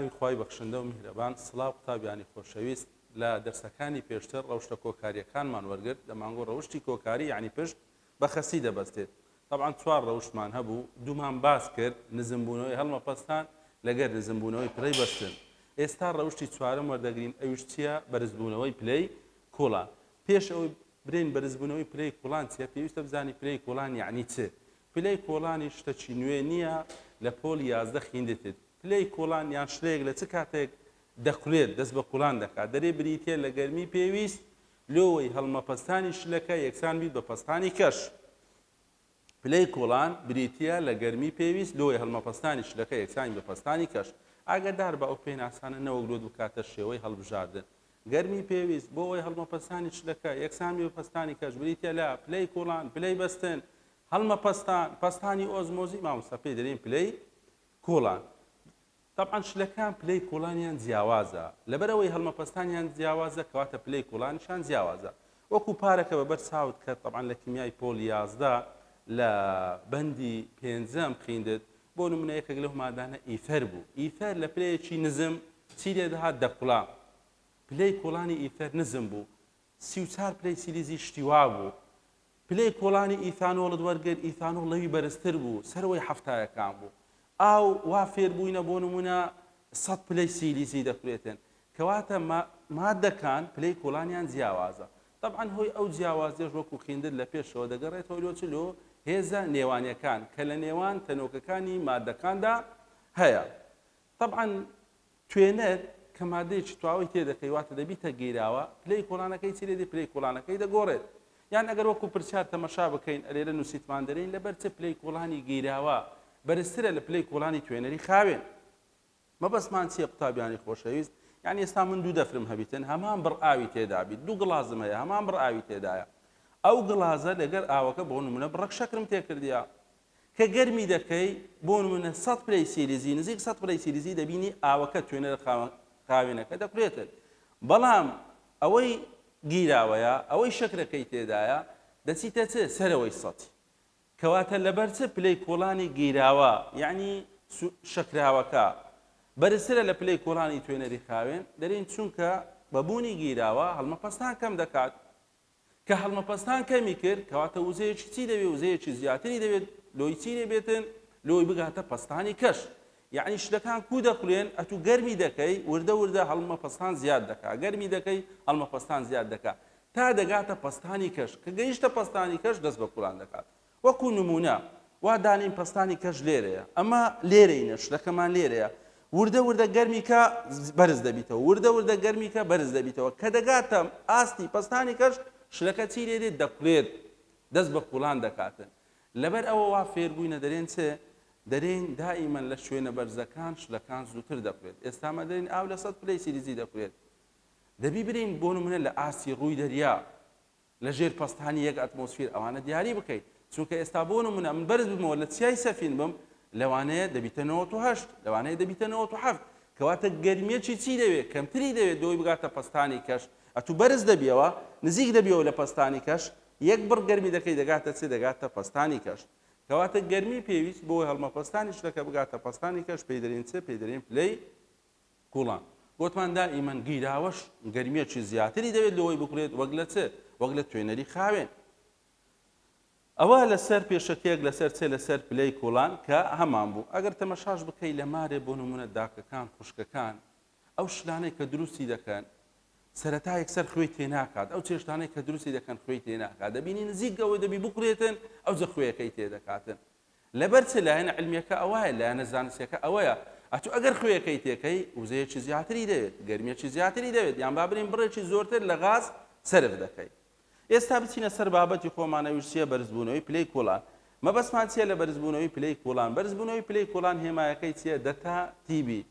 ناوی خوای بەخشندە و میهرەبان سڵاو قوتابیانی خۆشەویست لە دەرسەکانی پێشتر ڕەوشتە کۆکاریەکانمان وەرگرت دەمانگۆ ڕەوشتی کۆکاری یعنی پشت بە خەسی دەبەستێت طبعا چوار ڕەوشتمان هەبوو دوومان باس کرد نزمبوونەوەی هەڵمەپەستان لەگەر نزمبوونەوەی پلەی بەستن ئێستا ڕەوشتی چوارەم وەردەگرین ئەویش چییە بەرزبوونەوەی پلەی کۆڵان پێش ئەوەی برین بەرزبوونەوەی پلەی کۆڵان چیە پێویستە بزانی پلەی کۆڵان یعنی چ پلەی کۆڵانی شتەچی نوێ نییە لە پۆل 11 خوێندتت پلەی کۆڵان یان شتێک لە چ کاتێک دەقولێت دەست بە قوڵان دەکات دەرێ بریتێ لە گەرمی پێویست لۆوەی هەڵمەپەستانی شلەکە یەکسان بیت بە پەستانی کەش پلەی کۆڵان بریتە لە گەرمی پێویست لۆی هەڵمەپەستانی شلەکە یەکسانی بە پەستانی کەش ئاگادار بە ئەو پێی ناسانە نەوەگرۆت بکاتە شێوەی هەڵبژاردن گەرمی پێویست بۆ ئەوەی هەڵمەپەستانی شلەکە یەکسان بە پەستانی کەش بریتە لە پلەی کۆڵان پلەی بەستن هەڵمەپەستان پەستانی ئۆزمۆزی مامۆستا پێی دەرێن پلەی کۆڵان طبعا شلەکان پلەی کۆڵانیان جیاوازە لەبەرەوەی هەڵمەپەستانیان جیاوازە کەواتە پلەی کۆڵانیشان جیاوازە وەکو پارەکە بەبەر چاوت کە طبعا لە کیمیای پۆل 11 لە بەندی پێنجەم خوێندت بۆ نمونە یەکێک لەو مادانە ئیفەر بوو ئیفەر لە پلەیەکی نزم چی لێ دەهات دەقوڵا پلەی کۆڵانی ئیفەر نزم بوو 34 پلەی سیلیزی شتیوا بوو پلەی کۆڵانی ئیثانۆڵت وەرگرت ئیثانۆڵ لەوی بەرزتر بوو سەرەوەی هەفتایەکان بوو ئاو وا فێربووینە بۆ نمونە 100 پلەی سیلیزی دەکرێتن کەواتە مادەکان پلەی کۆڵانیان جیاوازە طبعا هۆی ئەو جیاوازیش وەکو خوێندت لە پێشەوە دەگەڕێتەوە لۆ هێزە نێوانیەکان کە لە نێوان تەنۆکەکانی مادەکاندا هەیە طبعا توێنەر کە مادەیەکی تواوی تێدەکەی واتە دەبیتە گیراوە پلەی کۆڵانەکەی چی لێدی پلەی کۆڵانەکەی دەگۆڕێت یان ئەگەر وەکو پرسیار تەمەشا بکەین ئەلێرە نووسیتمان دەرین لەبەر چ پلەی کۆڵانی گیراوە بەرزترە لە پلەی کۆڵانی توێنەری خاوێن مەبەستمان چییە قوتابیانی خۆشەویست یعنی ئێستا من دوو دەفرم هەبیتن هەمان بڕ ئاوی تێدا بیت دوو گڵازم هەیە هەمان بڕ ئاوی تێدایە ئەو گڵازە لەگەر ئاوەکە بۆ نمونە بڕەک شەکرم تێکردیا کە گەرمی دەکەی بۆ نمونە 100 پلەی سیلیزی نزیک 100 پلەی سیلیزی دەبینی ئاوەکە توێنەر خاوێنەکە دەکرێتن بەڵام ئەوەی گیراوەیە ئەوەی شەکرەکەی تێدایە دەچیتە چ سەرەوەی سەتی کەواتە لەبەر چ پلەی کۆڵانی گیراوە یعنی شەکراوەکە بەرزترە لە پلەی کۆڵانی توێنەری خاوێن دەرین چونکە بەبوونی گیراوە هەڵمەپەستان کەم دەکات کە هەڵمەپەستان کەمی کرد کەواتە وزەیەکی چی دەبێت وزەیەکی زیاتری دەبێت لۆی چی دەبێتن لۆی بگاتە پەستانی کەش یعنی شتەکان کو دەخولێن ئەتو گەرمی دەکەی وردە وردە هەڵمەپەستان زیاد دەکات گەرمی دەکەی هەڵمەپەستان زیاد دەکات تا دەگاتە پەستانی کەش کە گەیشتە پەستانی کەش دەست بە قوڵان دەکات وەکو نمونە وا دانین پەستانی کەش لێرەیە ئەمە لێرەینە شتەکەمان لێرەیە وردە وردە گەرمی کە بەرز دەبیتەوە وردە وردە گەرمی کە بەرز دەبیتەوە کە دەگاتە ئاستی پەستانی کەش شلەکە چی لێدێت دەقولێت دەست بە قوڵان دەکاتن لەبەر ئەوە وا فێربووینە دەرێن چێ دەرێن دائیمەن لە شوێنە بەرزەکان شلەکان زووتر دەقولێت ئێستامە دەرین ئاو لە 100 پلەی سیلیزی دەقولێت دەبی برین بۆ نمونە لە ئاستی ڕووی دەریا لە ژێر پەستانی یەک ئەتمۆسفیر ئەوانە دیاری بکەیت چونکە ئێستا بۆ نمونە من بەرز بمەوە لە چیای سەفین بم لەوانەیە دەبیتە 98 لەوانەیە دەبیتە 97 کەواتە گەرمیەکی چی دەوێت کەمتری دەوێت دۆی بگاتە پەستانی کەش ئەتو بەرز دەبیەوە نزیک دەبیەوە لە پەستانی کەش یەک بڕ گەرمی دەکەی دەگاتە چ دەگاتە پەستانی کەش کەواتە گەرمی پێویست بۆ هەڵمەپەستانی شتەکە بگاتە پەستانی کەش پێی دەرێن چ پێی دەرێن پلەی کۆڵان گوتمان دائیمەن گیراوەش گەرمیەکی زیاتری دەوێت لەوەی بکرێت وەک لە چ وەک لە توێنەری خاوێن ئەوە لەسەر پێشەکەیەک لەسەر چێ لەسەر پلەی کۆڵان کە هەمان بوو ئەگەر تەمەشاش بکەی لە مارێ بۆ نمونە داکەکان خوشکەکان ئەو شتانەی کە دروستی دەکەن سەرەتا یەکسەر خوێی تێناکات ئەو چێشتانەی کە دروستی دەکەن خوێی تێناکات دەبینی نزیکەوە دەبی بکرێتن ئەو جە خوێیەکەی تێدەکاتن لەبەر چ لایەنە علمیەکە ئەوایە لایەنە زانستیەکە ئەوەیە ئەتو ئەگەر خوێیەکەی تێکەی وزەیەکی زیاتری دەوێت گەرمیەکی زیاتری دەوێت یان با برین بڕێکی زۆرتر لە غاز سەرف دەکەی ئێستا بچینە سەر بابەتی خۆمانەویش چیە بەرزبوونەوەی پلەی کۆڵان مەبەستمان چیە لە بەرزبوونەوەی پلەی کۆڵان بەرزبوونەوەی پلەی کۆڵان هێمایەکەی چیە دەتا تیبی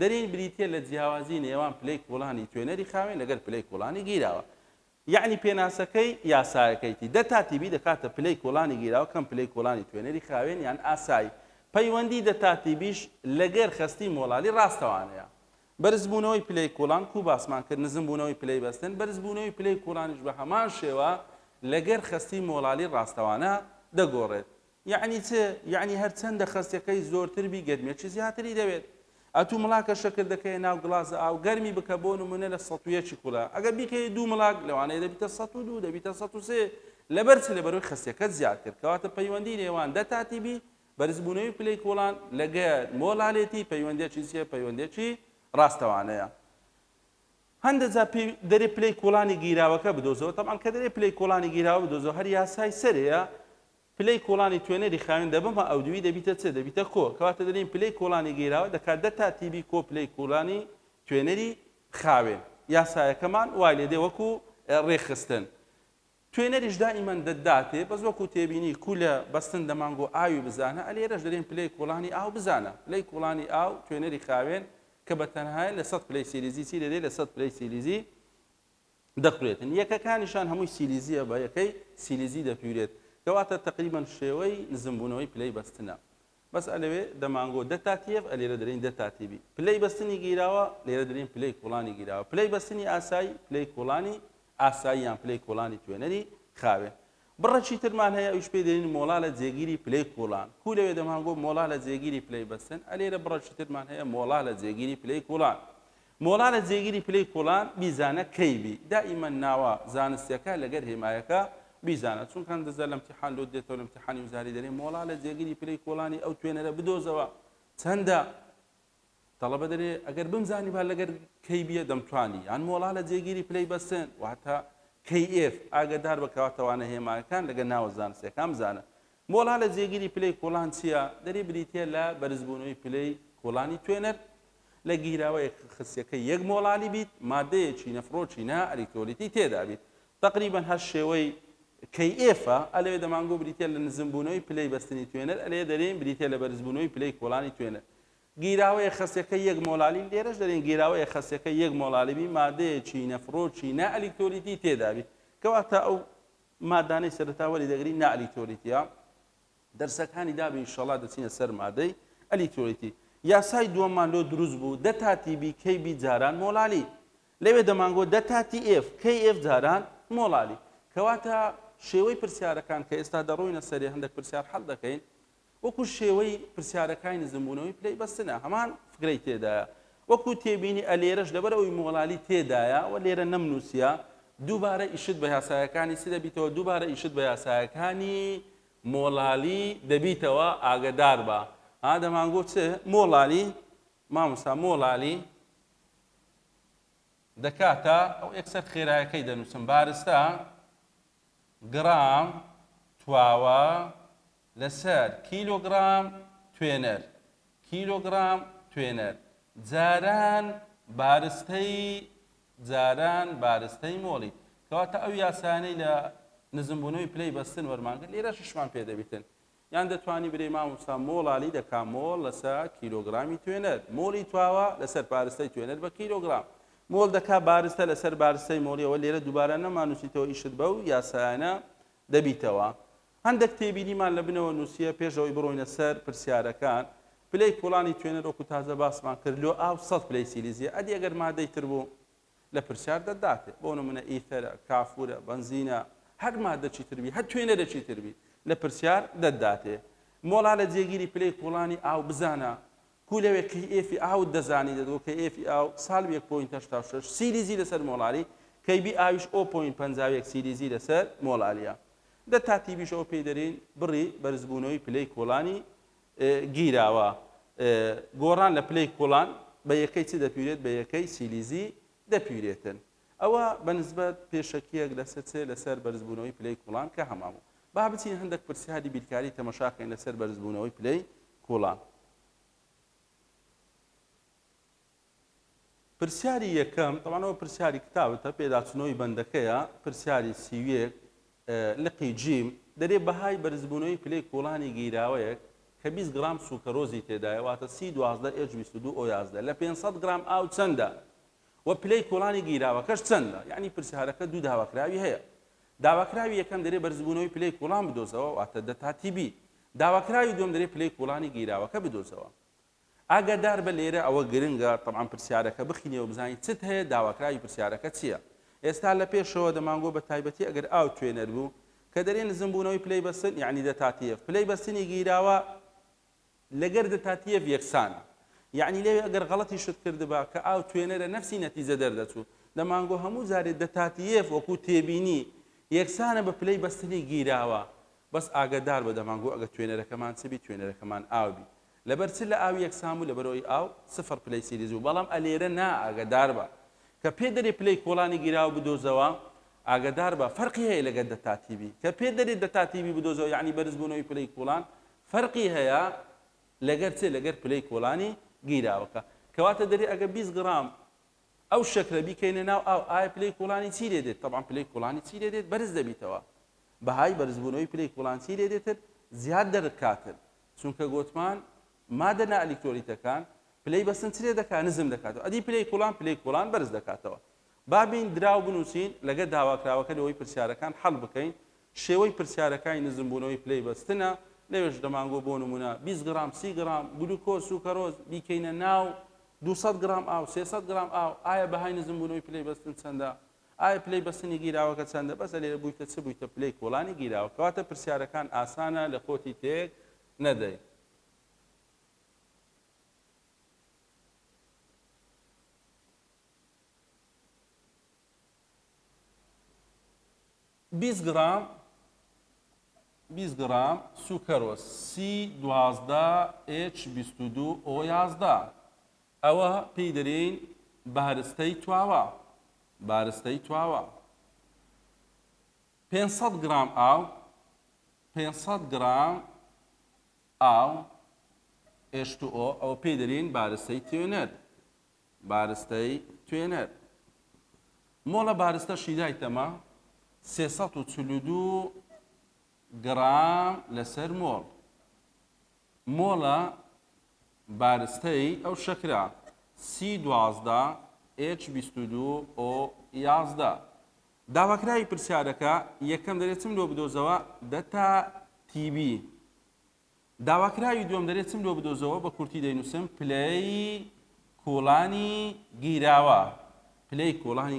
دەرین بریتە لە جیاوازی نێوان پلەی کۆڵانی توێنەری خاوێن لەگەر پلەی کۆڵانی گیراوە یعنی پێناسەکەی یاسایەکەیتی دەتا تیبی دەکاتە پلەی کۆڵانی گیراوە کەم پلەی کۆڵانی توێنەری خاوێن یان ئاسایی پەیوەندی دەتا تیبیش لەگەر خستی مۆڵالی ڕاستەوانەیە بەرزبوونەوەی پلەی کۆڵان کو باسمان کرد نزمبوونەوەی پلەی بەستن بەرزبوونەوەی پلەی کۆڵانیش بە هەمان شێوە لەگەر خستی مۆڵالی ڕاستەوانە دەگۆڕێت یعنی چ یعنی هەرچەندە خستەکەی زۆرتر بی گەرمێکی زیاتری دەوێت ئەتوو مڵاکە شەکر دەکەی ناو گڵازە ئاو گەرمی بکە بۆ نمونە لە 100 کولا ئەگەر بیکەی دوو مڵاک لەوانەیە دەبیتە 102 دەبیتە 103 لەبەرچ لە بەرەوەی خەسیەکەت زیاد کرد کەواتە پەیوەندی نێوان دەتاتیبی بەرزبوونەوەی پلەی کۆڵان لەگەر مۆڵالێتی پەیوەندێکی چیە پەیوەندێکی ڕاستەوانەیە هەندێک جا دەرێ پلەی کۆڵانی گیراوەکە بدۆزەوە تەمان کە دەرێ پلەی کۆڵانی گیراوە بدۆزەوە هەر یاسای سەرەیە پلەی کۆڵانی توێنەری خاوێن دەبمە ئەودوی دەبیتە چێ دەبیتە کۆ کەواتە دەرێن پلەی کۆڵانی گیراوە دەکات دەتاتیبی کۆ پلەی کۆڵانی توێنەری خاوێن یاسایەکەمان وای لێ دێ وەکو ڕێخستن توێنەریش دائیمەن دەداتێ بەس وەکو تێبینی کولە بەستن دەمانگۆ ئاوی بزانە ئەلێرەش دەرێن پلەی کۆڵانی ئاو بزانە پلەی کۆڵانی ئاو توێنەری خاوێن کە بە تەنهایە لە 100 پلەی سیلیزی چی دەدێت لە 100 پلەی سیلیزی دەخورێتن یەکەکانیشان هەمووی سیلیزیە بە یەکەی سیلیزی دەپیورێت کەواتە تقریبان شێوەی نزمبوونەوەی پلەی بەستنە بەس ئەلەوێ دەمانگۆ دەتاتیەف ئەلێرە دەرین دەتاتیبی پلەی بەستنی گیراوە لێرە دەرین پلەی کۆڵانی گیراوە پلەی بەستنی ئاسایی پلەی کۆڵانی ئاسایی یان پلەی کۆڵانی توێنەری خاوێن بڕەچی ترمان هەیە ئەوش پێ دەرین مۆڵا لە جێگیری پلەی کۆڵان کو لەوێ دەمانگۆ مۆڵا لە جێگیری پلەی بەستن ئەلێرە بڕەچی ترمان هەیە مۆڵا لە جێگیری پلەی کۆڵان مۆڵا لە جێگیری پلەی کۆڵان بیزانە کەیبی دائیمە ناوە زانستیەکە لەگەر هێمایەکە بیزانە چونکە دەزە لە امتحان لۆ دێتەوە لە امتحانی وزاری دەرێ مۆڵا لە جێگیری پلەی کۆڵانی ئەو توێنەرە بدۆزەوە چەندە تەڵەبە دەرێ ئەگەر بمزانی با لەگەر کەیبیە دەمتوانی یان مۆڵا لە جێگیری پلەی بەستن واتە KF ئاگدار بکەواتەوانە هێمایەکان لەگە ناوە زانستیەکان بزانە مۆڵا لە جێگیری پلەی کۆڵان چییە دەری بریتە لە بەرزبوونەوەی پلەی کۆڵانی توێنەر لە گیراوەیە خستیەکە یەک مۆڵالی بیت مادەیەکی نەفرۆکی نا ئەلیکترۆلیتی تێدا بیت تقریبا هەر شێوەی KFە ئەلەوێ دەمانگۆ بریتە لە نزمبوونەوەی پلەی بەستنی توێنەر ئەلێ دەرێن بریتە لە بەرزبوونەوەی پلەی کۆڵانی توێنەر گیراوەیە خستەکە یەک مۆڵالی لێرەش دەرێن گیراوەیە خستەکە یەک مۆڵالیبی مادەیەکی نەفرۆکی نا ئەلیکترۆلیتی تێدا بیت کەواتە ئەو مادانەی سەرەتاوەری دەگری نا ئەلیکترۆلیتیە دەرسەکانی دابی ئینشەڵا دەچینە سەر مادەی ئەلیکترۆلیتی یاسای دووەممان لۆ دروست بوو دەتاتیبی کەیبی جاران مۆڵالی لەوێ دەمانگۆ دەتاتی F KF جاران مۆڵالی کەواتە شێوەی پرسیارەکان کە ئێستا دەڕۆینە سەرێ هەندێک پرسیار حەڵ دەکەین وەکو شێوەی پرسیارەکانی نزمبوونەوەی پلەی بەستنە هەمان فکرەی تێدایە وەکو تێبینی ئەلێرەش لەبەر ئەوی مۆڵالی تێدایە و لێرە نەمنووسە دووبارە ئیشت بە یاسایەکانی چ دەبیتەوە دووبارە ئیشت بە یاسایەکانی مۆڵالی دەبیتەوە ئاگدار بە دەمانگۆ چ مۆڵالی مامۆستا مۆڵالی دەکاتە ئەو یەکسەر خێرایەکەی دەنووسم بارستە گرام تواوە لەسەر کیلۆگرام توێنەر کیلۆگرام توێنەر جاران بارستەی مۆڵی کەواتە ئەو یاسانەی لە نزمبوونەوەی پلەی بەستن وەرمانگرت لێرە ششمان پێ دەبیتن یان دەتوانی برێ مامۆستا مۆڵالی دەکا مۆڵ لەسەر کیلۆگرامی توێنەر مۆڵی تواوە لەسەر بارستەی توێنەر بە کیلۆگرام مۆڵ دەکا بارستە لەسەر بارستەی مۆڵیەوە لێرە دووبارە نەمانووسیتەوە ئیشت بە و یاسایانە دەبیتەوە هەندێک تێبینیمان لە بنەوە نووسە پێشەوەی بڕۆینە سەر پرسیارەکان پلەی کۆڵانی توێنەر وەکو تازە باسمان کرد لۆ ئاو 100 پلەی سیلیزیە ئەدی ئەگەر مادەی تر بوو لە پرسیار دەداتێ بۆ نمونە ئیتەرە کافورە بەنزینە هەر مادەچی تربی هەر توێنەرێکی تربی لە پرسیار دەداتێ مۆڵا لە جێگیری پلەی کۆڵانی ئاو بزانە کو لەوێ KF ئاو دەزانی دەدۆ KF ئاو ساڵ 1.86 سیلیزی لەسەر مۆڵالی کەیبی ئاویش 0.51 سیلیزی لەسەر مۆڵالیە دەتاتیبیشەوە پێی دەرین بڕی بەرزبوونەوەی پلەی کۆڵانی گیراوە گۆڕان لە پلەی کۆڵان بە یەکەی چی دەپیرێت بە یەکەی سیلیزی دەپیرێتن ئەوە بەنسبەت پێشەکیەک لەسەر بەرزبوونەوەی پلەی کۆڵان کە هەماموو با بچین هەندێک پرسیاری بیرکاری تەمەشاکەین لەسەر بەرزبوونەوەی پلەی کۆڵان پرسیاری یەکەم تەوانەوە پرسیاری کتابتە پێداچنەوەی بەندەکەیە پرسیاری سیویەک لقی جیم دەرێ بەهای بەرزبوونەوەی پلەی کۆڵانی گیراوەیەک کە 20 گرام سوکەرۆزی تێدایە واتە 3012 H22 O11 لە 500 گرام ئاو چەندە و پلەی کۆڵانی گیراوەکەش چەندە یعنی پرسیارەکە دوو داواکراوی هەیە داواکراوی یەکەم دەرێ بەرزبوونەوەی پلەی کۆڵان بدۆزەوە واتە دەتاتیبی داواکراوی دوم دەرێ پلەی کۆڵانی گیراوەکە بدۆزەوە ئاگادار بە لێرە ئەوە گرنگە طبعا پرسیارەکە بخینەوە بزانین چت هەیە داواکراوی پرسیارەکە چییە ئێستا لە پێشەوە دەمانگۆ بە تایبەتی ئەگەر ئاو توێنەر بوو کە دەرێ نزمبوونەوەی پلەی بەستن یعنی دەتاتیەف پلەی بەستنی گیراوە لەگەر دەتاتیەف یەکسانە یعنی لێ ئەگەر غەڵەتی شت کردبا کە ئاو توێنەرە نەفسی نەتیجە دەردەچوو دەمانگۆ هەموو جارێت دەتاتیەف وەکو تێبینی یەکسانە بە پلەی بەستنی گیراوە بەس ئاگدار بە دەمانگۆ ئەگە توێنەرەکەمان چبی توێنەرەکەمان ئاوبی لەبەر چ لە ئاوی یەکسام و لەبەرەوەی ئاو سفر پلەی سیریز و بەڵام ئەلێرە نا ئاگدار بە کە پێ دەرێ پلەی کۆڵانی گیراوە بدۆزەوە ئاگدار بە فەرقی هەیە لەگەر دەتاتیبی کە پێ دەرێت دەتاتیبی بدۆزەوە یعنی بەرزبوونەوەی پلەی کۆڵان فەرقی هەیە لەگەر چێ لەگەر پلەی کۆڵانی گیراوەکە کەواتە دەرێ ئەگە 20 گرام ئەو شەکرە بیکەینە ناو ئاو ئایا پلەی کۆڵانی چی لێ دێت طبعا پلەی کۆڵانی چی لێ دێت بەرز دەبیتەوە بەهای بەرزبوونەوەی پلەی کۆڵان چی لێ دێتر زیاد دەرکاتر چونکە گوتمان مادە نائەلیکترۆلیتەکان پلەی بەسن چ لێ دەکات نزم دەکاتەوە ئەدی پلەی کۆڵان بەرز دەکاتەوە بابین دراو بنووسین لەگەر داواکراوەکە لەوەی پرسیارەکان حەڵ بکەین شێوەی پرسیارەکانی نزمبوونەوەی پلەی بەستنە لەوێش دەمانگۆ بۆ نمونە 20 گرام 30 گرام گلوکۆز سوکەرۆز بیکەینە ناو 200 گرام ئاو 300 گرام ئاو ئایا بەهای نزمبوونەوەی پلەی بەستن چەندە ئایا پلەی بەستنی گیراوەکە چەندە بەس لێرە بوویتە چ بوویتە پلەی کۆڵانی گیراوە کەواتە پرسیارەکان ئاسانە لە خۆتی تێک نەدەی بیست گرام سوکەرۆز C12H22O11 ئەوە پێی دەرێن بارستەی تواوە 500 گرام ئاو 500 گرام ئاو H2O ئەوە پێی دەرێن بارستەی توێنەر مۆڵە بارستەشی دایتەمە 342 گرام لەسەر مۆڵە بارستەی ئەو شەکرە C12H22O11 داواکراوی پرسیارەکە یەکەم دەرێتم لۆ بدۆزەوە دەتا تیبی داواکراوی دووەم دەرێتم لۆ بدۆزەوە بە کورتی دەینووسم پلەی کۆڵانی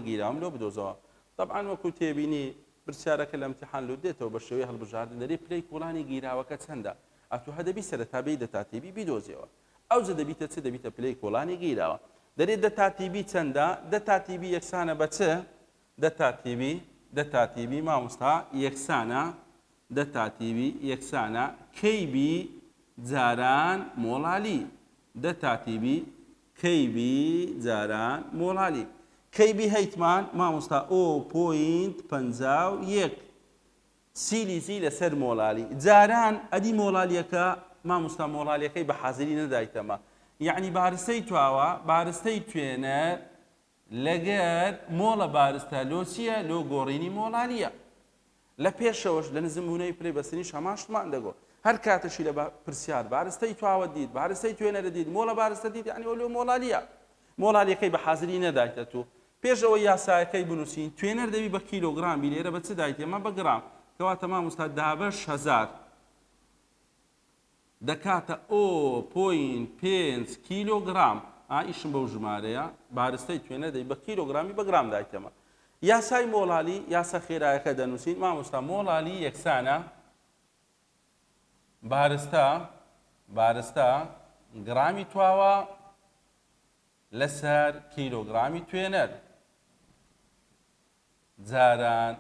گیراوم لۆ بدۆزەوە طبعا وەکو تێبینی پرسیارەکە لە ئیمتیحان لۆ دێتەوە بە شێوەی هەڵبژاردن دەرێ پلەی کۆڵانی گیراوەکە چەندە ئەتو هەدەبی سەرەتابەی دەتاتیبی بیدۆزیەوە ئەو جە دەبیتە چ دەبیتە پلەی کۆڵانی گیراوە دەرێت دەتاتیبی چەندە دەتاتیبی یەکسانە بە چ دەتاتیبی مامۆستا یەکسانە کەیبی جاران مۆڵالی کەیبی هەیتمان مامۆستا 0.51 سیلیزی لەسەر مۆڵالی جاران ئەدی مۆڵالیەکە مامۆستا مۆڵالیەکەی بە حازری نەدایتەمە یعنی بارستەی تواوە بارستەی توێنەر لەگەر مۆڵە بارستە لۆ چییە لۆ گۆڕینی مۆڵالیە لە پێشەوەش لە نزمبوونەوەی پلەی بەستنیش هەماشتمان دەگۆ هەر کاتەشی لە پرسیار بارستەی تواوە دیت بارستەی توێنەرە دیت مۆڵە بارستە دیت یعنی لۆ مۆڵالیەکەی بە حازری نەدایتە تو پێشەوە یاسایەکەی بنووسین توێنەر دەبی بە کیلۆگرامی لێرە بە چ دایتێمە بە گرام کەواتە مامۆستا دابەش 1000 دەکاتە 0.5 کیلۆگرام ئیشم بەو ژمارەیە بارستەی توێنەر دەبی بە کیلۆگرامی بە گرام دایتەمە یاسای مۆڵالی یاسا خێرایەکە دەنووسین مامۆستا مۆڵالی یەکسانە بارستە گرامی تواوە لەسەر کیلۆگرامی توێنەر جاران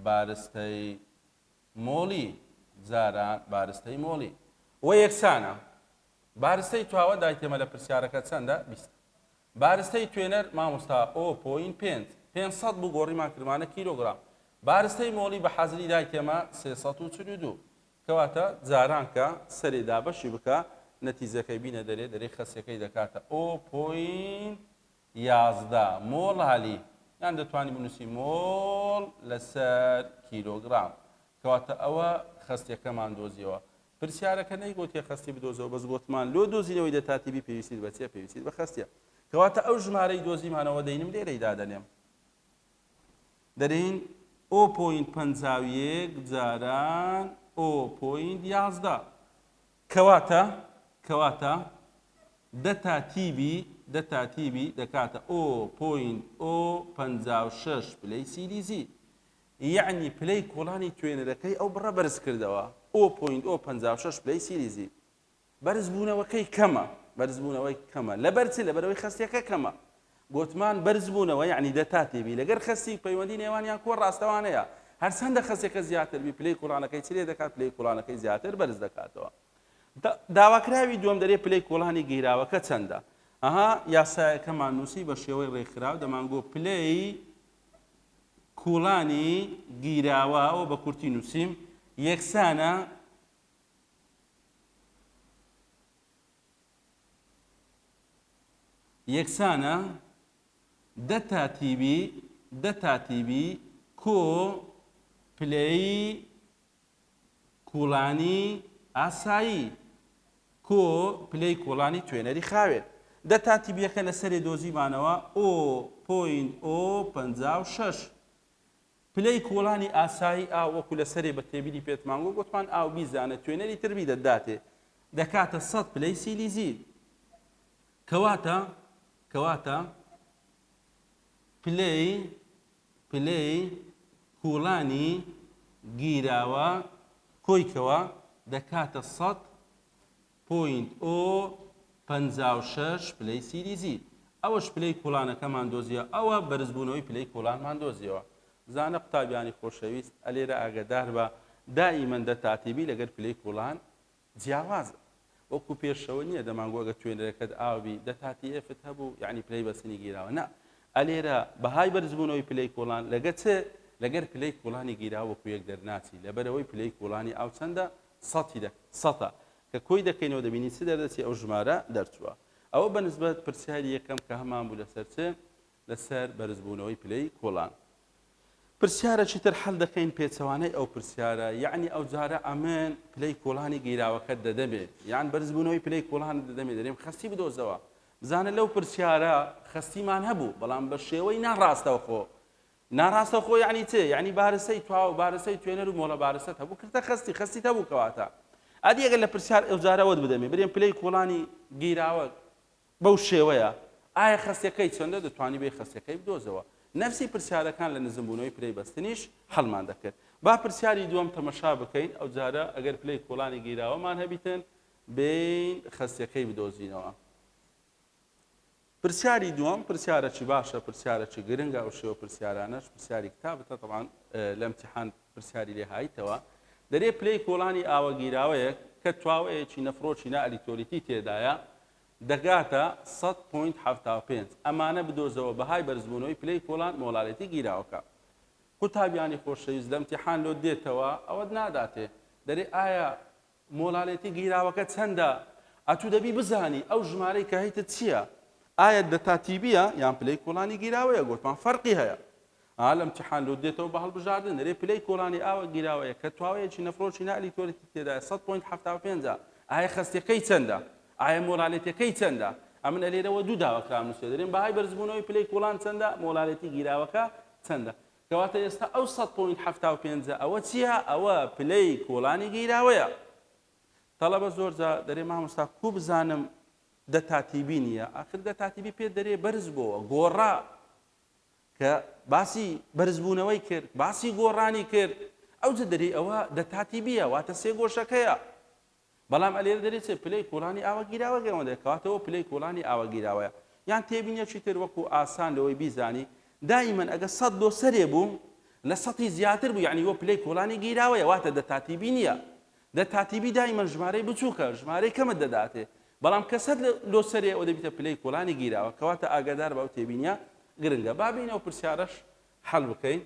بارستەی مۆڵی وە یەکسانە بارستەی تواوە دایتێمە لە پرسیارەکە چەندە 20 بارستەی توێنەر مامۆستا 0.5 بوو گۆڕیمان کردمانە کیلۆگرام بارستەی مۆڵی بە حەزری دایتێمە 342 کەواتە جارانکە سەرێ دابەشی بکە نەتیجەکەی بینە دەرێ خەسیەکەی دەکاتە 0.11 مۆڵالی یان دەتوانی بنووسی مۆڵ لەسەر کیلۆگرام کەواتە ئەوە خەستیەکەمان دۆزیەوە پرسیارەکە نەیگوتیە خەستی بدۆزەوە بەس گوتمان لۆ دۆزینەوەی دەتاتیبی پێویستیت بەچێ پێویستیت بە خەستیە کەواتە ئەو ژمارەی دۆزیمانەوە دەینم لێرەی دادەنێم دەرین 0.51 جاران 0.11 کەواتە دەتاتیبی دەکاتە 0.056 پلەی سیلیزی یعنی پلەی کۆڵانی توێنەرەکەی ئەو بڕە بەرز کردەوە 0.056 پلەی سیلیزی بەرز بوونەوەکەی کەمە بەرزبوونەوەی کەمە لەبەرچ لەبەرەوەی خەستیەکە کەمە گوتمان بەرزبوونەوە یعنی دەتاتێبی لەگەر خەستی پەیوەندی نێوانیان کۆ ڕاستەوانەیە هەر چەندە خەسێکە زیاتر بی پلەی کوڵانەکەی چرێ دەکات پلەی کوڵانەکەی زیاتر بەرز دەکاتەوە داواکراوی دووەم دەرێ پلەی کوڵانی گیراوەکە چەندە ئەها یاسایەکەمان نووسی بە شێوەی ڕێکخراو دەمانگۆ پلەی کوڵانی گیراوە بە کورتی نووسیم یەکسانە دەتاتیبی کۆ پلەی کوڵانی ئاسایی کۆ پلەی کوڵانی توێنەری خاوێت دەتاتیبیەکە لەسەرێ دۆزیمانەوە ئۆ56 پلەی کوڵانی ئاسایی ئاو وەکو لەسەرێ بە تێبیری پێتمانگۆ گوتمان ئاو بیزانە توێنەری تربی دەداتێ دەکاتە 100 پلەی سیلیزی کەواتە پلەی کوڵانی گیراوە کۆیکەوە دەکاتە 100.56 پلەی سیلیزی ئەوەش پلەی کوڵانەکەمان دۆزیە ئەوە بەرزبوونەوەی پلەی کوڵانمان دۆزیەوە زانە قوتابیانی خۆشەویست ئەلێرە ئاگدار بە دائیمەن دەتاتیبی لەگەر پلەی کوڵان جیاوازە وەکو پێشەوە نییە دەمانگۆگە توێنەرەکەت ئاوی دەتاتیفت هەبوو یعنی پلەی بەسنی گیراوە نا ئەلێرە بەهای بەرزبوونەوەی پلەی کوڵان لەگەر پلەی کوڵانی گیراوە وەکو یەک دەرناچی لەبەرەوەی پلەی کوڵانی ئاو چەندە سەدە کە کۆی دەکەینەوە دەبینی چ دەردەچی ئەو ژمارە دەرچووە ئەوە بەنسبەت پرسیاری یەکەم کە هەمان بوو لەسەر چ لەسەر بەرزبوونەوەی پلەی کوڵان پرسیارەی تر هەڵ دەکەین پێچەوانەی ئەو پرسیارە یعنی ئەو جارە ئەمن پلەی کوڵانی گیراوەکەت دەدەبێت یان بەرزبوونەوەی پلەی کوڵان دەدەمێت دەرێم خەستی بدۆزەوە بزانە لەو پرسیارە خەستیمان هەبوو بەڵام بە شێوەی ناڕاستەوخۆ یعنی چێ یعنی بارسەی تواو بارسەی توێنەر و مۆڵە بارسەت هەبوو کردە خەستی هەبوو کەواتە ئەدی ئەگەر لە پرسیار ئەو جارەوەت بدەمێ برێن پلەی کوڵانی گیراوە بەو شێوەیە ئایا خەستەکەی چەندە دەتوانی بێ خەستەکەی بدۆزەوە نفسی پرسیارەکان لە نزمبوونەوەی پلەی بەستنیش هەڵمان دەکرد با پرسیاری دووەم تەمەشا بکەین ئەو جارە ئەگەر پلەی کوڵانی گیراوەمان هەبیتن بین خەستەکەی بدۆزینەوە پرسیاری دووەم پرسیارەکی باشە پرسیارەکی گرنگە ئەو شێوە پرسیارانەش پرسیاری کتابەتە طبعاً لە امتحان پرسیاری لێ هایتەوە دەرێ پلەی کوڵانی ئاوە گیراوەیەک کە تواوەیەکی نەفرۆکی نائەلیتۆریتی تێدایە دەگاتە 100.75 ئەمانە بدۆزەوە بەهای بەرزبوونەوەی پلەی کوڵان مۆڵالەتی گیراوەکە قوتابیانی خۆشەویست لە امتحان لۆ دێتەوە ئەوەت ناداتێ دەرێ ئایا مۆڵالەتی گیراوەکە چەندە ئەتوو دەبی بزانی ئەو ژمارەی کە هەیتت چییە ئایا دەتاتیبیە یان پلەی کوڵانی گیراوەیە گوتمان فەرقی هەیە لە امتحان لۆ دێتەوە بە هەڵبژاردن دەرێ پلەی کوڵانی ئاوە گیراوەیە کە تواوەیەکی نەفرۆکی نائەلیتۆریتی تێدایە 100.75 ئایا خەستەکەی چەندە ئایا مۆڵالەتەکەی چەندە ئەمن لێرەوە دوو داواکرام نووسێ دەرێن بەهای بەرزبوونەوەی پلەی کوڵان چەندە مۆڵالەتی گیراوەکە چەندە کەواتە ئێستا ئەو 100.75 ئەوە چییە ئەوە پلەی کوڵانی گیراوەیە تەڵەبە زۆرجا دەرێ مامۆستا کو بزانم دەتاتیبی نییە ئاخر دەتاتیبی پێ دەرێ بەرز بۆوە گۆڕا کە باسی بەرزبوونەوەی کرد باسی گۆڕانی کرد ئەوجە دەرێ ئەوە دەتاتیبیە واتە سێ گۆشەکەیە بەڵام ئەلێرە دەرێت پلەی کوڵانی ئاوە گیراوەگەڕەوە دەکەواتەوە پلەی کوڵانی ئاوە گیراوەیە یان تێبینیەکی تر وەکو ئاسان لەوەی بیزانی دائیمەن ئەگە 100 بۆ سەرێ بوو لە 100 زیاتر بوو یعنی وە پلەی کوڵانی گیراوەیە واتە دەتاتیبی نییە دەتاتیبی دائیمەن ژمارەی بچووکە ژمارەی کەمت دەداتێ بەڵام کە 100 لۆ سەرێ ئەوە دەبیتە پلەی کوڵانی گیراوە کەواتە ئاگادار بە ئەو تێبینیە گرنگە بابینەوە پرسیارەش حەڵ بکەین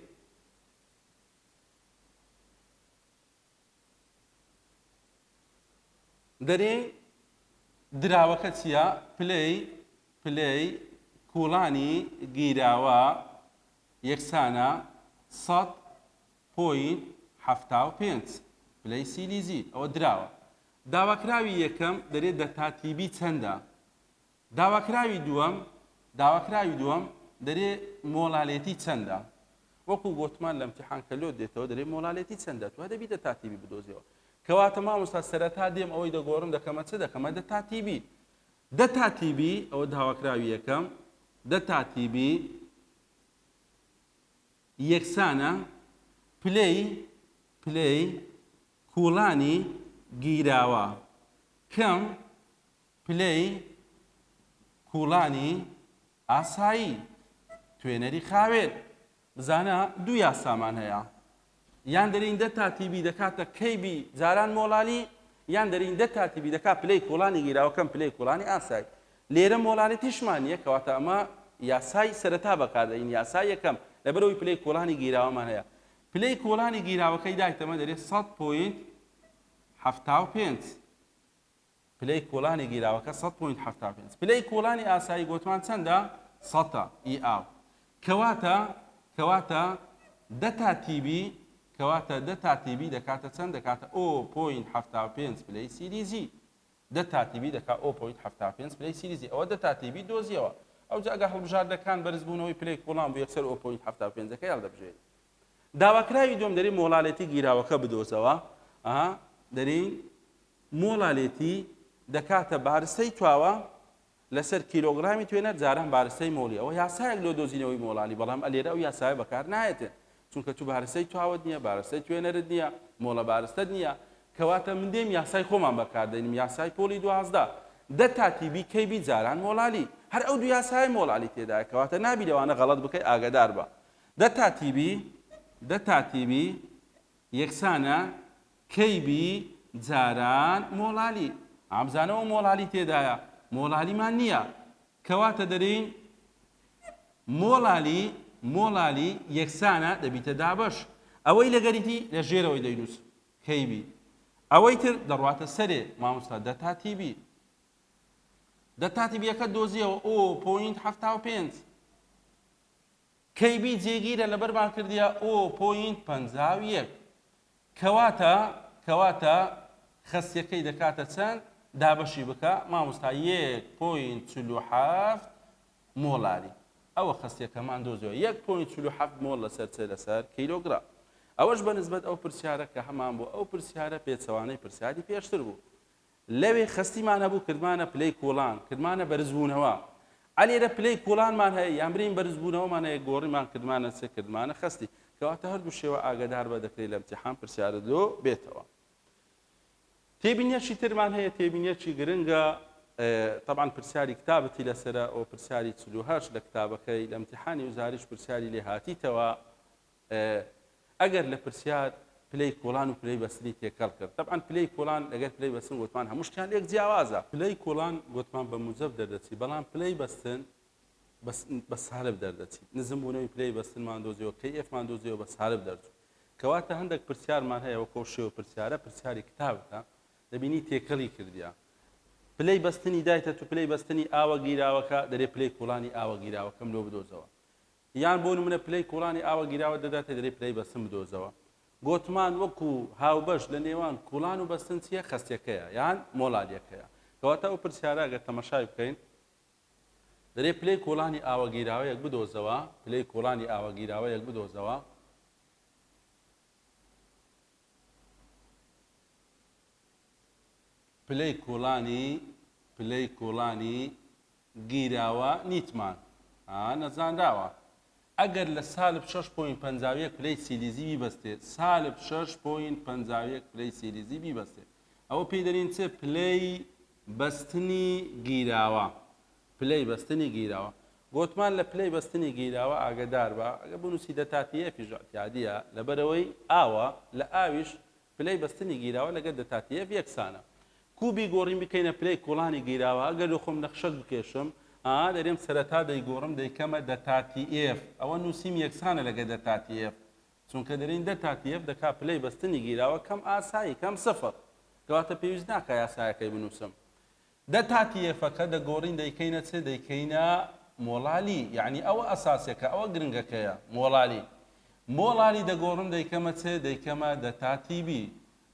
دەرێ دراوەکە چییە پلەی کوڵانی گیراوە یەکسانە 100.75 پلەی سیلیزی ئەوە دراوە داواکراوی یەکەم دەرێت دەتاتیبی چەندە داواکراوی دووەم دەرێ مۆڵالێتی چەندە وەکو گوتمان لە امتحان کە لۆ دێتەوە دەرێ مۆڵالێتی چەندە تو دەبی دەتاتیبی بدۆزیەوە کەواتە مامۆستا سەرەتا دێم ئەوەی دەگۆڕم دەکەمە چ دەکەمە دەتاتیبی ئەوە داواکراوی یەکەم دەتاتیبی یەکسانە پلەی کوڵانی گیراوە کەم پلەی کوڵانی ئاسایی توێنەری خاوێن بزانە دوو یاسامان هەیە یان دەرین دە تاتیبی دەکاتە کەیبی جاران مۆڵالی یان دەرین دە تاتیبی دەکات پلەی کۆڵانی گیراوەکەم پلەی کۆڵانی ئاسایی لێرە مۆڵالیتیشمان نییە کەواتە ئەمە یاسای سەرەتا بەکاردەین یاسای یەکەم لەبەرەوەی پلەی کۆڵانی گیراوەمان هەیە پلەی کۆڵانی گیراوەکەی دایتەمە دەرێت 100.75 پلەی کۆڵانی گیراوەکە 100.75 پلەی کۆڵانی ئاسایی گوتمان چەندە 100 ئی ئاو کەواتە دە تاتیبی دەکاتە چەند دەکاتە 0.75 پلەی سیریزی دە تاتیبی دەکات 0.75 پلەی سیریزی ئەوە دە تاتیبی دۆزیەوە ئەو جاگە هەڵبژاردەکان بەرزبوونەوەی پلەی کۆڵان بۆ یەکسەر 0.75 هەڵدەبژێت داواکراوی دوم دەری مۆڵالێتی گیراوەکە بدۆزەوە دەرین مۆڵالێتی دەکاتە بارستەی تواوە لەسەر کیلۆگرامی توێنەر جاران بارستەی مۆڵی ئەوە یاسایەک لۆ دۆزینەوەی مۆڵالی بەڵام ئەلێرە ئەو یاسایە بەکار نایەتێ چونکە تو بارستەی تواوت نییە بارستەی توێنەرت نییە مۆڵە بارستەت نییە کەواتە من دێم یاسای خۆمان بەکاردێنیم یاسای پۆلی 12 دە تاتیبی کەیبی جاران مۆڵالی هەر ئەو دو یاسای مۆڵالی تێدایە کەواتە نابی لەوانە غەڵەت بکەی ئاگادار بە دە تاتیبی یەکسانە کەیبی جاران مۆڵالی ئامزانەوە مۆڵالی تێدایە مۆڵالیمان نییە کەواتە دەرین مۆڵالی یەکسانە دەبیتە دابەش ئەوەی لەگەریتی لە ژێرەوەی دەینووس کەیبی ئەوەی تر دەڕواتە سەرێ مامۆستا دە تاتیبیەکە دۆزیەوە 0.75 کەیبی جێگیرە لەبەرمان کردیە 0.51 کەواتە خەستیەکەی دەکاتە چەند دابەشی بکە مامۆستا 1.47 مۆڵاری ئەوە خەستیەکەمان دۆزیەوە 1.47 مۆڵ لەسەر کیلۆگرام ئەوەش بەنسبەت ئەو پرسیارە کە هەمان بوو ئەو پرسیارە پێچەوانەی پرسیاری پێشتر بوو لەوێ خەستیمان هەبوو کردمانە پلەی کۆڵان کردمانە بەرزبوونەوە ئەلێرە پلەی کۆڵانمان هەیە یان برین بەرزبوونەوەمان هەیە گۆڕیمان کردمانە چ کردمانە خەستی کەواتە هەردوو شێوە ئاگادار بە دەکرێت لە امتحان پرسیارە دۆ بێتەوە تێبینیەکی ترمان هەیە تێبینیەکی گرنگە طبعا پرسیاری کتابەتی لەسرە ئەو پرسیاری 48 لە کتابەکەی لە امتحانی وزاریش پرسیاری لێ هاتیتەوە ئەگەر لە پرسیار پلەی کۆڵان و پلەی بەستنی تێکەڵ کرد طبعا پلەی کۆڵان لەگەر پلەی بەستن گوتمان هەموو شتیان لێک جیاوازە پلەی کۆڵان گوتمان بە موجب دەردەچی بەڵام پلەی بەستن بە سالب دەردەچی نزم بوونەوەی پلەی بەستنمان دۆزیەوە کەیفمان دۆزیەوە بە سالب دەرچوو کەواتە هەندێک پرسیارمان هەیە وەکو شێوە پرسیارە پرسیاری کتابەکە دەبینی تێکەڵی کردیا پلەی بەستنی دایتە تو پلەی بەستنی ئاوە گیراوەکە دەرێ پلەی کۆڵانی ئاوە گیراوەکەم لۆ بدۆزەوە یان بۆ نمونە پلەی کۆڵانی ئاوە گیراوە دەداتە دەرێ پلەی بەستن بدۆزەوە گوتمان وەکو هاوبەش لە نێوان کۆڵان و بەستن چیە خەستیەکەیە یان مۆڵالیەکەیە کەواتە ئەو پرسیارە ئەگەر تەماشای بکەین دەرێ پلەی کۆڵانی ئاوە گیراوە یەک بدۆزەوە پلەی کۆڵانی ئاوە گیراوە یەک بدۆزەوە پلەی کۆڵانی گیراوە نیتمان نەزانداوە ئەگەر لە سالب 6.51 پلەی سیلیزی بیبەستێت سالب 6.51 پلەی سیلیزی بیبەستێت ئەوە پێی دەرین چێ پلەی بەستنی گیراوە گوتمان لە پلەی بەستنی گیراوە ئاگدار بە ئەگە بنووسی دەتاتیە پیژاتیادیە لەبەرەوەی ئاوە لە ئاویش پلەی بەستنی گیراوە لەگەر دەتاتیە یەکسانە کوبی گۆڕین بکەینە پلەی کۆڵانی گیراوە ئەگەر خۆم نەخشەک بکێشم دەرێم سەرەتا دەیگۆڕم دەیکەمە دەتاتیF ئەوە نووسیم یەکسانە لەگە دەتاتیF چونکە دەرین دەتاتیF دەکا پلەی بەستنی گیراوە کەم ئاسایی کەم سەفر کەواتە پێویست ناکە یاسایەکەی بنووسم دەتاتیفەکە دەگۆڕین دەیکەینە چ دەیکەینە مۆڵالی یعنی ئەوە ئەساسەکە ئەوە گرنگەکەیە مۆڵالی دەگۆڕم دەیکەمە چ دەیکەمە دەتاتیبی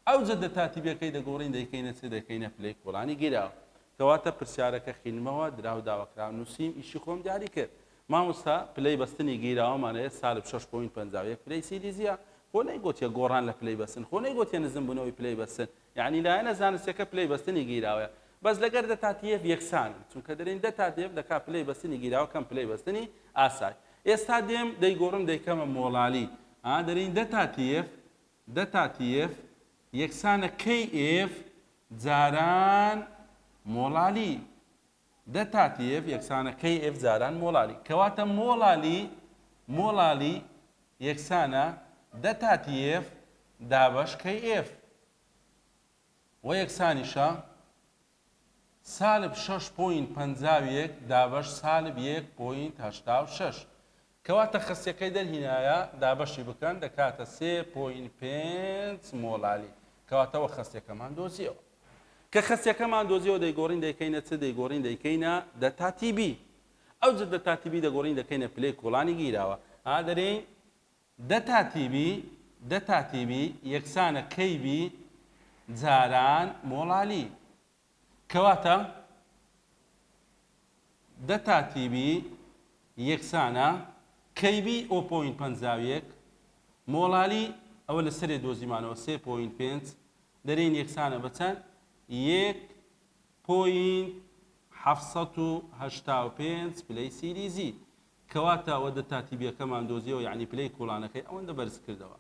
ئەو جە دەتاتیبەکەی دەگۆڕین دەیکەینە چ دەیکەینە پلەی کۆڵانی گیراوە کەواتە پرسیارەکە خینمەوە دراو داواکرا نووسیم ئیشی خۆم دیاری کرد مامۆستا پلەی بەستنی گیراوەمانەیە سالب 6.51 پلەی سیلیزیە خۆ نەیگوتیە گۆڕان لە پلەی بەستن خۆ نەیگوتیە نزم بوونەوەی پلەی بەستن یعنی لایەنە زانستیەکە پلەی بەستنی گیراوەیە بەس لەگەر دەتاتیف یەکسان چونکە دەرین دەتاتیف دەکا پلەی بەستنی گیراوە کەم پلەی بەستنی ئاسای ئێستا دێم دەیگۆڕم دەیکەمە مۆڵالی دەرین دەتاتیف یەکسانە KF جاران مۆڵالی دەتاتی f یەکسانە kf جاران مۆڵالی کەواتە مۆڵالی یەکسانە دەتاتی f دابەش kf و یەکسانیشە سالب 6.51 دابەش سالب 1.86 کەواتە خستیەکەی دەرهینایە دابەشی بکەن دەکاتە 3.5 مۆڵالی کەواتەوە خستیەکەمان دۆزیەوە کە خستیەکەمان دۆزیەوە دەیگۆڕین دەیکەینە چ دەیگۆڕین دەیکەینە دەتاتیبی ئەو جر دەتاتیبی دەگۆڕین دەکەینە پلەی کۆڵانی گیراوە دەرێن دەتاتیبی یەکسانە کەیبی جاران مۆڵالی کەواتە دەتاتیبی یەکسانە کەیبی 0.51 مۆڵالی ئەوە لە سەرێ دۆزیمانەوە 3.5 دەرێن یەکسانە بەچەند 1.785 پلەی سیریزی کەواتە ئەوە دەتاتیبیەکەمان دۆزیەوە یعنی پلەی کۆڵانەکەی ئەوەندە بەرز کردەوە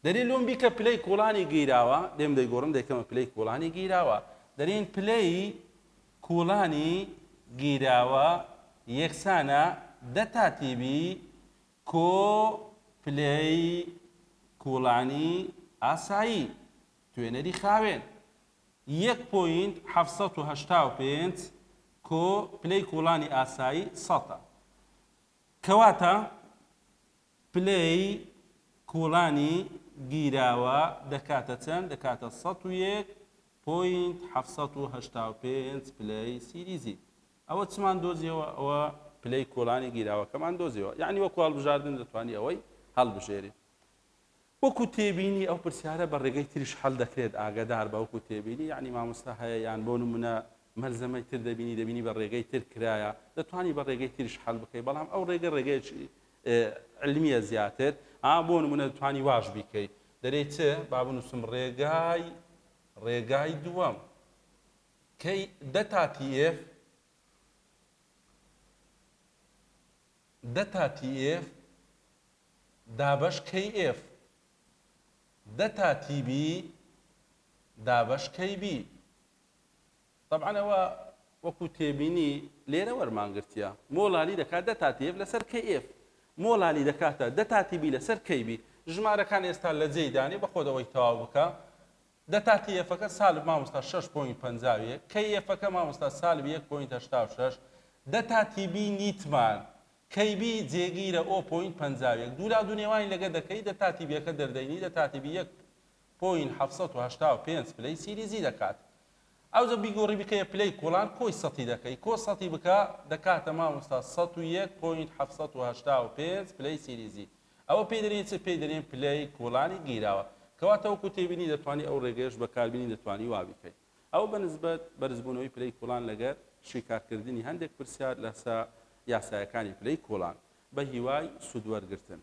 دەرێن لۆم بیکە پلەی کۆڵانی گیراوە دێم دەیگۆڕم دەیکەمە پلەی کۆڵانی گیراوە دەرێن پلەی کۆڵانی گیراوە یەکسانە دەتاتیبی کۆ پلەی کۆڵانی ئاسایی توێنەری خاوێن 1.785 کۆ پلەی کۆڵانی ئاسایی سەدە کەواتە پلەی کۆڵانی گیراوە دەکاتە چەند دەکاتە 101.785 پلەی سیریزی ئەوە چمان دۆزیەوە ئەوە پلەی کۆڵانی گیراوەکەمان دۆزیەوە یعنی وەکو هەڵبژاردن دەتوانانی ئەوەی هەڵبژێری وەکو تێبینی ئەو پرسیارە بە ڕێگەی تریش هەڵ دەکرێت ئاگادار بە وەکو تێبینی یعنی مامۆستا هەیە یان بۆ نمونە مەلزەمەی تر دەبینی بە ڕێگەی تر کرایە دەتوانی بە ڕێگەی تریش هەڵ بکەی بەڵام ئەو ڕێگەی علمیە زیاتر بۆ نمونە دەتوانی واژ بیکەی دەرێت چ با بنووسم ڕێگای دووەم کەی دەتاتی f دابەش kf دەتاتیبی دابەش kb طبعا ئەوە وەکو تێبینی لێرە وەرمانگرتیە مۆڵالی دەکات دەتاتی f لەسەر kf مۆڵالی دەکاتە دەتاتیبی لەسەر kb ژمارەکان ئێستا لە جێیدانی بە خۆدەوەی تەواو بکە دەتاتی f-ەکە سالب مامۆستا 6.51 kf-ەکە مامۆستا سالب 1.86 دەتاتیبی نیتمان کەیبی جێگیرە 0.51 دوورا دوو نێوانی لەگە دەکەی دەتاتیبیەکە دەردەینی دەتاتیبی 1.785 پلەی سیریزی دەکات ئەوجە بیگۆڕی بکەیە پلەی کۆڵان کۆی سەتی دەکەی کۆ سەتی بکە دەکاتە مامۆستا 101.785 پلەی سیریزی ئەوە پێی دەرێن چ پێی دەرێن پلەی کۆڵانی گیراوە کەواتە وەکو تێبینی دەتوانی ئەو ڕێگەیەش بەکاربینی دەتوانی وا بکەیت ئەو بەنسبەت بەرزبوونەوەی پلەی کۆڵان لەگەر شیکارکردنی هەندێک پرسیار لەسەر یاسایەکانی پلەی کۆڵان بە هیوای سوودوەرگرتن